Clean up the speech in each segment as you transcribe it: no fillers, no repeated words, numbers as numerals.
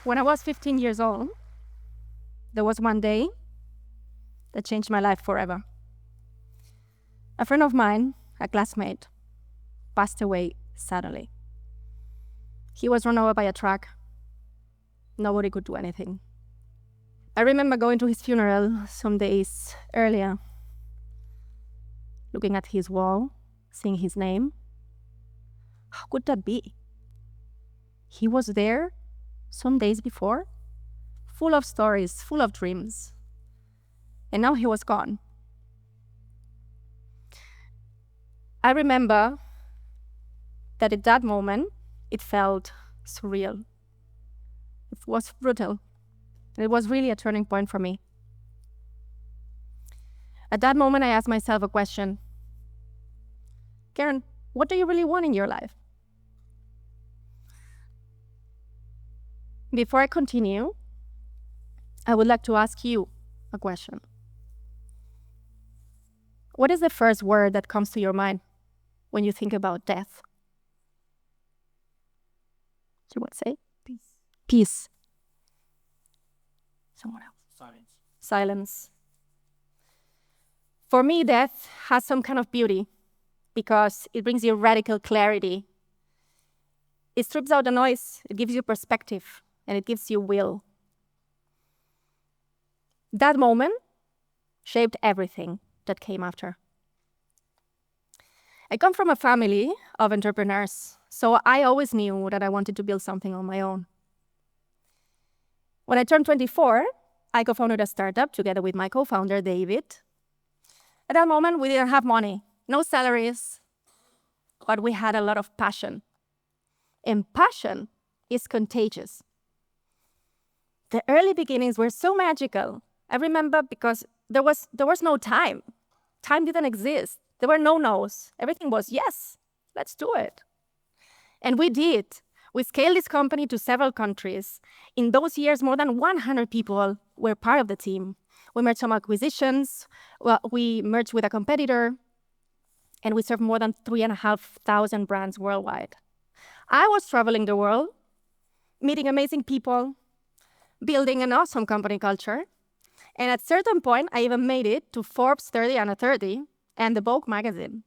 When I was 15 years old, there was one day that changed my life forever. A friend of mine, a classmate, passed away suddenly. He was run over by a truck. Nobody could do anything. I remember going to his funeral some days earlier, looking at his wall, seeing his name. How could that be? He was there some days before, full of stories, full of dreams. And now he was gone. I remember that at that moment, it felt surreal. It was brutal. It was really a turning point for me. At that moment, I asked myself a question. Karen, what do you really want in your life? Before I continue, I would like to ask you a question. What is the first word that comes to your mind when you think about death? Do you want to say? Peace. Peace. Someone else. Silence. Silence. For me, death has some kind of beauty because it brings you radical clarity. It strips out the noise, it gives you perspective, and it gives you will. That moment shaped everything that came after. I come from a family of entrepreneurs, so I always knew that I wanted to build something on my own. When I turned 24, I co-founded a startup together with my co-founder, David. At that moment, we didn't have money, no salaries, but we had a lot of passion. And passion is contagious. The early beginnings were so magical. I remember because there was no time. Time didn't exist. There were no no's. Everything was, yes, let's do it. And we did. We scaled this company to several countries. In those years, more than 100 people were part of the team. We made some acquisitions. Well, we merged with a competitor, and we served more than 3,500 brands worldwide. I was traveling the world, meeting amazing people, building an awesome company culture. And at a certain point, I even made it to Forbes 30 Under 30 and the Vogue magazine.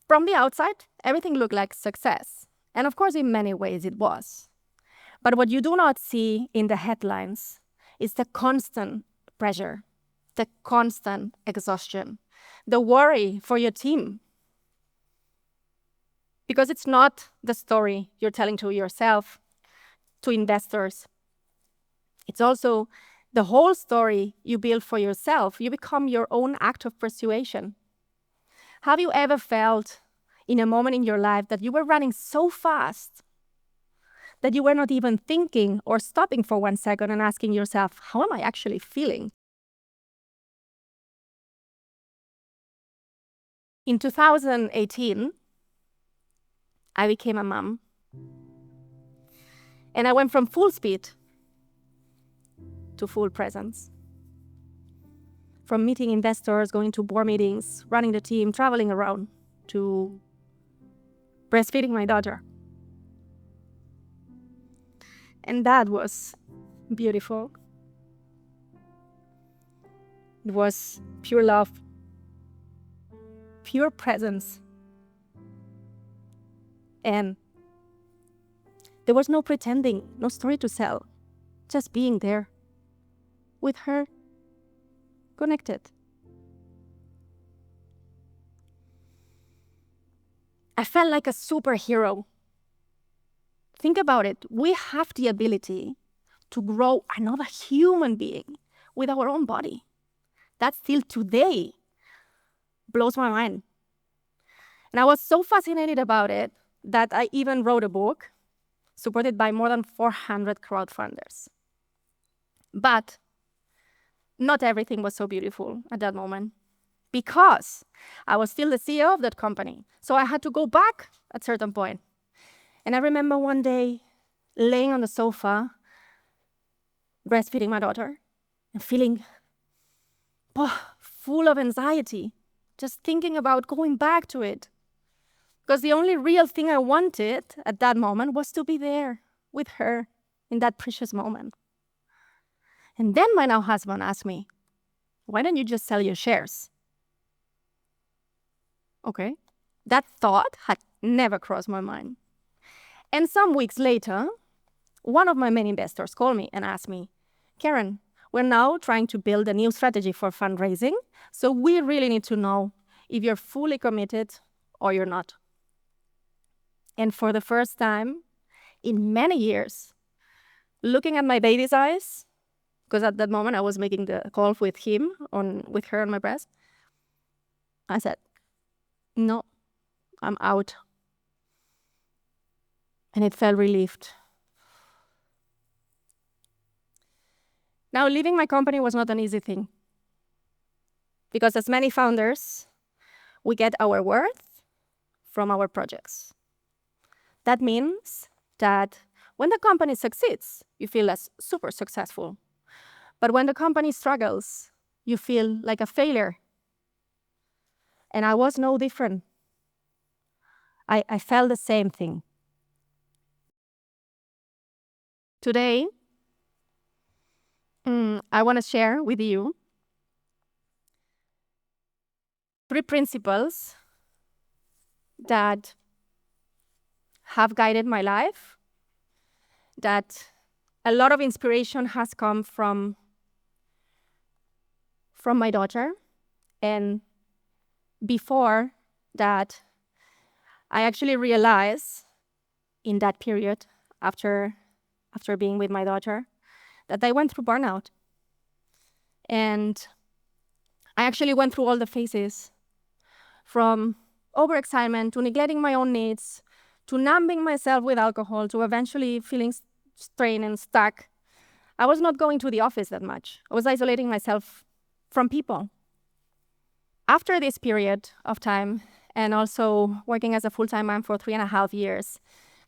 From the outside, everything looked like success. And of course, in many ways, it was. But what you do not see in the headlines is the constant pressure, the constant exhaustion, the worry for your team. Because it's not the story you're telling to yourself, to investors. It's also the whole story you build for yourself. You become your own act of persuasion. Have you ever felt in a moment in your life that you were running so fast that you were not even thinking or stopping for 1 second and asking yourself, how am I actually feeling? In 2018, I became a mom. And I went from full speed to full presence. From meeting investors, going to board meetings, running the team, traveling around, to breastfeeding my daughter. And that was beautiful. It was pure love, pure presence. And there was no pretending, no story to sell, just being there with her, connected. I felt like a superhero. Think about it. We have the ability to grow another human being with our own body. That still today blows my mind. And I was so fascinated about it that I even wrote a book supported by more than 400 crowdfunders. But not everything was so beautiful at that moment because I was still the CEO of that company. So I had to go back at a certain point. And I remember one day laying on the sofa, breastfeeding my daughter and feeling full of anxiety, just thinking about going back to it. Because the only real thing I wanted at that moment was to be there with her in that precious moment. And then my now husband asked me, why don't you just sell your shares? Okay. That thought had never crossed my mind. And some weeks later, one of my main investors called me and asked me, Karen, we're now trying to build a new strategy for fundraising, so we really need to know if you're fully committed or you're not. And for the first time in many years, looking at my baby's eyes, because at that moment I was making the call with with her on my breast, I said, no, I'm out. And it felt relieved. Now, leaving my company was not an easy thing. Because as many founders, we get our worth from our projects. That means that when the company succeeds, you feel as super successful. But when the company struggles, you feel like a failure. And I was no different. I felt the same thing. Today, I want to share with you 3 principles that have guided my life, that a lot of inspiration has come from my daughter. And before that, I actually realized in that period, after being with my daughter, that I went through burnout. And I actually went through all the phases, from overexcitement to neglecting my own needs, to numbing myself with alcohol, to eventually feeling strained and stuck. I was not going to the office that much. I was isolating myself from people. After this period of time, and also working as a full-time mom for 3.5 years,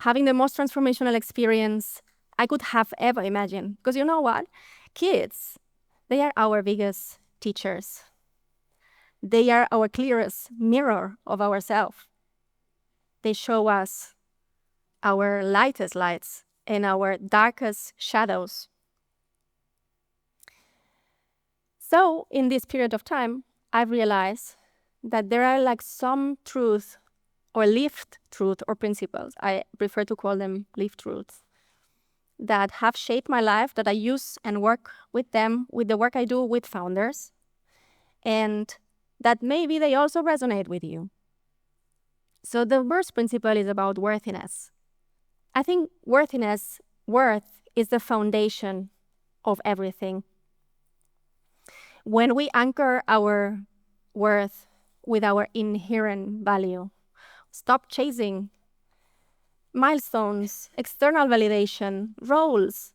having the most transformational experience I could have ever imagined. Because you know what? Kids, they are our biggest teachers. They are our clearest mirror of ourselves. They show us our lightest lights and our darkest shadows. So in this period of time, I realized that there are like some truth or lived truth or principles, I prefer to call them lived truths, that have shaped my life, that I use and work with them, with the work I do with founders, and that maybe they also resonate with you. So the first principle is about worthiness. I think worth is the foundation of everything. When we anchor our worth with our inherent value, stop chasing milestones, external validation, roles,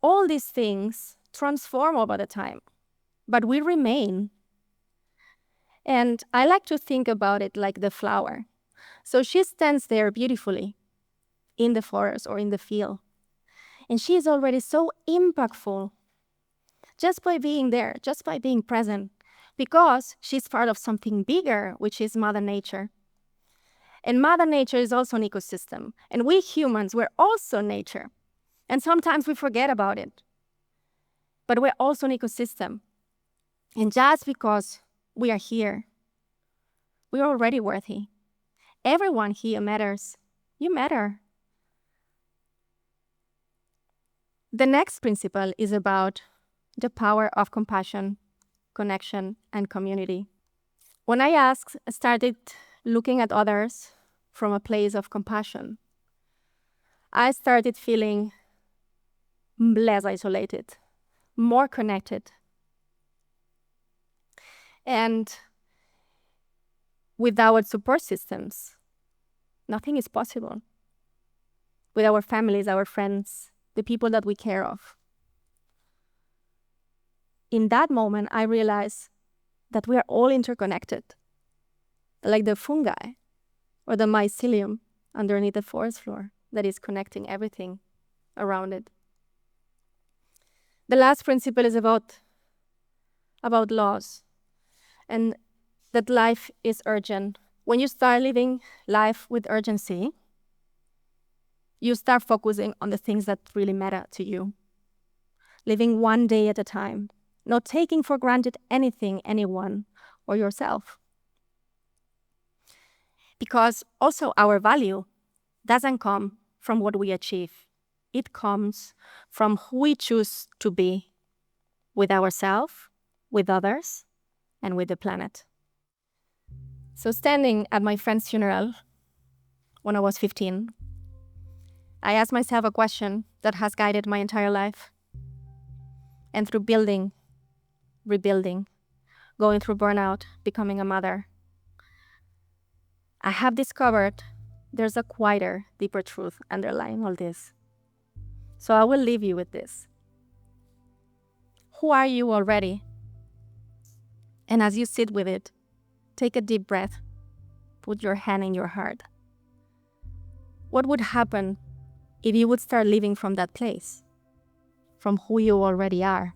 all these things transform over the time, but we remain. And I like to think about it like the flower. So she stands there beautifully in the forest or in the field, and she is already so impactful just by being there, just by being present, because she's part of something bigger, which is Mother Nature. And Mother Nature is also an ecosystem. And we humans, we're also nature. And sometimes we forget about it. But we're also an ecosystem. And just because we are here, we are already worthy. Everyone here matters. You matter. The next principle is about the power of compassion, connection, and community. When I started looking at others from a place of compassion, I started feeling less isolated, more connected. And without support systems, nothing is possible. With our families, our friends, the people that we care of. In that moment, I realized that we are all interconnected, like the fungi or the mycelium underneath the forest floor that is connecting everything around it. The last principle is about loss, and that life is urgent. When you start living life with urgency, you start focusing on the things that really matter to you. Living one day at a time, not taking for granted anything, anyone, or yourself. Because also our value doesn't come from what we achieve. It comes from who we choose to be with ourselves, with others, and with the planet. So standing at my friend's funeral when I was 15, I asked myself a question that has guided my entire life. And through building, rebuilding, going through burnout, becoming a mother, I have discovered there's a quieter, deeper truth underlying all this. So I will leave you with this. Who are you already? And as you sit with it, take a deep breath. Put your hand in your heart. What would happen if you would start living from that place, from who you already are?